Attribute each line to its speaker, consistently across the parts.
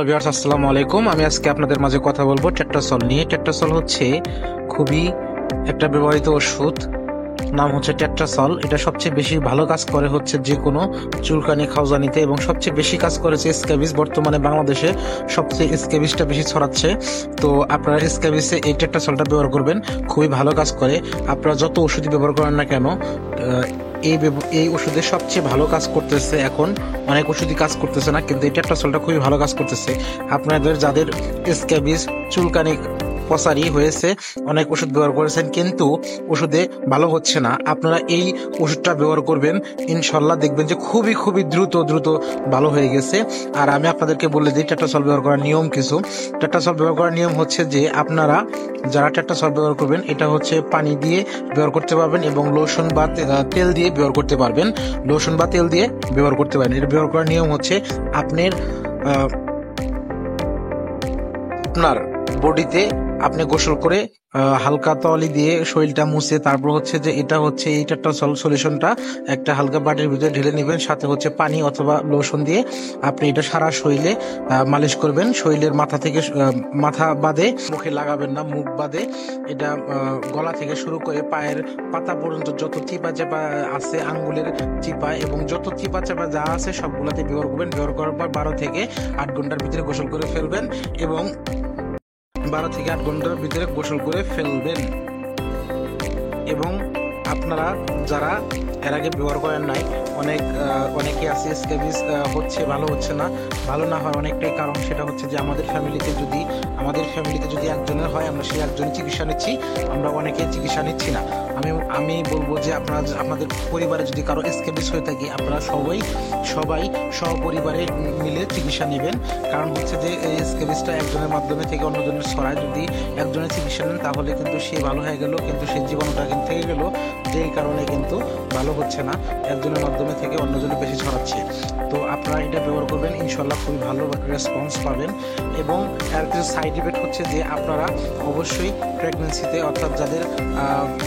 Speaker 1: Viewers, আসসালামু আলাইকুম। আমি আজকে আপনাদের মাঝে কথা বলবো টেট্রাসল নিয়ে। টেট্রাসল হচ্ছে খুবই একটা ব্যবহৃত ওষুধ, নাম হচ্ছে টেট্রাসল। এটা সবচেয়ে বেশি ভালো কাজ করে হচ্ছে যে কোনো চুলকানি, খাওজানিতে, এবং সবচেয়ে বেশি কাজ করেছে স্ক্যাবিস। বর্তমানে বাংলাদেশে সবচেয়ে স্ক্যাবিসটা বেশি ছড়াচ্ছে। তো আপনারা স্ক্যাবিসে এই টেট্রাসলটা ব্যবহার করবেন, খুবই ভালো কাজ করে। আপনারা যত ওষুধই ব্যবহার করেন না কেন, এই ওষুধে সবচেয়ে ভালো কাজ করতেছে। এখন অনেক ওষুধই কাজ করতেছে না, কিন্তু এই টেট্রাসলটা খুবই ভালো কাজ করতেছে। আপনাদের যাদের স্ক্যাবিস, চুলকানি, পসারি হয়েছে, অনেক ওষুধ ব্যবহার করেছেন কিন্তু ওষুধে ভালো হচ্ছে না, আপনারা এই ওষুধটা ব্যবহার করবেন, ইনশাল্লাহ দেখবেন যে খুবই খুবই দ্রুত ভালো হয়ে গেছে। আর আমি আপনাদেরকে বলে দিই টেট্রাসল ব্যবহার করার নিয়ম কিছু। টেট্রাসল ব্যবহার করার নিয়ম হচ্ছে যে আপনারা যারা টেট্রাসল ব্যবহার করবেন, এটা হচ্ছে পানি দিয়ে ব্যবহার করতে পারবেন এবং লোশন বা তেল দিয়ে ব্যবহার করতে পারবেন। লোশন বা তেল দিয়ে ব্যবহার করতে পারেন। এটা ব্যবহার করার নিয়ম হচ্ছে আপনার বডিতে আপনি গোসল করে হালকা তলি দিয়ে শরীরটা মুছে, তারপর হচ্ছে যে এটা হচ্ছে এই টেট্রাসল সলিউশনটা একটা হালকা বাটির ভিতরে ঢেলে নেবেন, সাথে হচ্ছে পানি অথবা লোশন দিয়ে আপনি এটা সারা শরীরে মালিশ করবেন। শরীরের মাথা থেকে, মাথা বাদে মুখে লাগাবেন না, মুখ বাদে। এটা গলা থেকে শুরু করে পায়ের পাতা পর্যন্ত যত চিপা চাপা আছে, আঙ্গুলের চিপা এবং যত চিপা চাপা যা আছে সবগুলাতে ব্যবহার করবেন। ব্যবহার করার পর 12 থেকে 8 ঘন্টার ভিতরে গোসল করে ফেলবেন এবং 12 থেকে 8 ঘন্টার ভিতরে গোসল করে ফেলবেন। এবং আপনারা যারা এর আগে ব্যবহার করেন নাই, অনেকে আছে স্ক্যাবিস হচ্ছে, ভালো হচ্ছে না। ভালো না হওয়ার অনেকটাই কারণ, সেটা হচ্ছে যে আমাদের ফ্যামিলিতে যদি একজনের হয়, আমরা সেই একজনের চিকিৎসা নিচ্ছি, আমরা অনেকে চিকিৎসা নিচ্ছি না। আমি বলবো যে আপনারা আপনাদের পরিবারে যদি কারো স্ক্যাবিস হয়ে থাকে, আপনারা সবাই সপরিবারে মিলে চিকিৎসা নেবেন। কারণ হচ্ছে যে এই স্ক্যাবিসটা একজনের মাধ্যমে থেকে অন্যজনের ছড়ায়। যদি একজনের চিকিৎসা নেন তাহলে কিন্তু সে ভালো হয়ে গেল, কিন্তু সেই জীবাণুটা কিন্তু থেকে গেল, যেই কারণে কিন্তু ভালো হচ্ছে না, একজনের মাধ্যমে থেকে অন্যজনের বেশি ছড়াচ্ছে। তো আপনারা এটা ব্যবহার করবেন, ইনশাল্লাহ খুবই ভালো রেসপন্স পাবেন। এবং এর কিছু সাইড ইফেক্ট হচ্ছে যে আপনারা অবশ্যই প্রেগনেন্সিতে, অর্থাৎ যাদের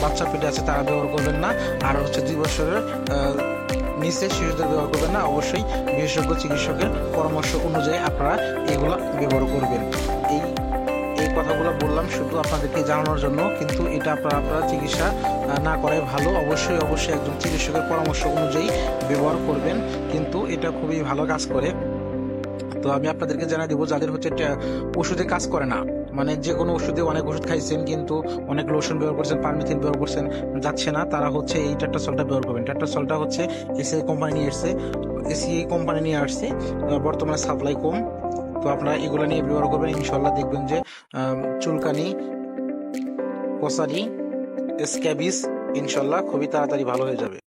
Speaker 1: বাচ্চা পেটে আছে তারা ব্যবহার করবেন না। আর হচ্ছে 2 বছরের নিচে শিশুদের ব্যবহার করবেন না। অবশ্যই বিশেষজ্ঞ চিকিৎসকের পরামর্শ অনুযায়ী আপনারা এগুলো ব্যবহার করবেন। এই কথাগুলো বললাম শুধু আপনাদেরকে জানানোর জন্য, কিন্তু এটা আপনারা চিকিৎসা না করাই ভালো। অবশ্যই একজন চিকিৎসকের পরামর্শ অনুযায়ী ব্যবহার করবেন, কিন্তু এটা খুবই ভালো কাজ করে। তো আমি আপনাদেরকে জানাই দিব, যাদের হচ্ছে ওষুধে কাজ করে না, মানে যে কোনো ওষুধে, অনেক ওষুধ খাইছেন কিন্তু অনেক লোশন ব্যবহার করছেন, পারমেথিন ব্যবহার করছেন, যাচ্ছে না, তারা হচ্ছে এই টেট্রাসলটা ব্যবহার করবেন। টেট্রাসলটা হচ্ছে এসিআই কোম্পানি নিয়ে আসছে, বর্তমানে সাপ্লাই কম। তো আপনারা এগুলো নিয়ে ব্যবহার করবেন, ইনশাল্লাহ দেখবেন যে চুলকানি, পসারি, স্ক্যাবিস ইনশাল্লাহ খুবই তাড়াতাড়ি ভালো হয়ে যাবে।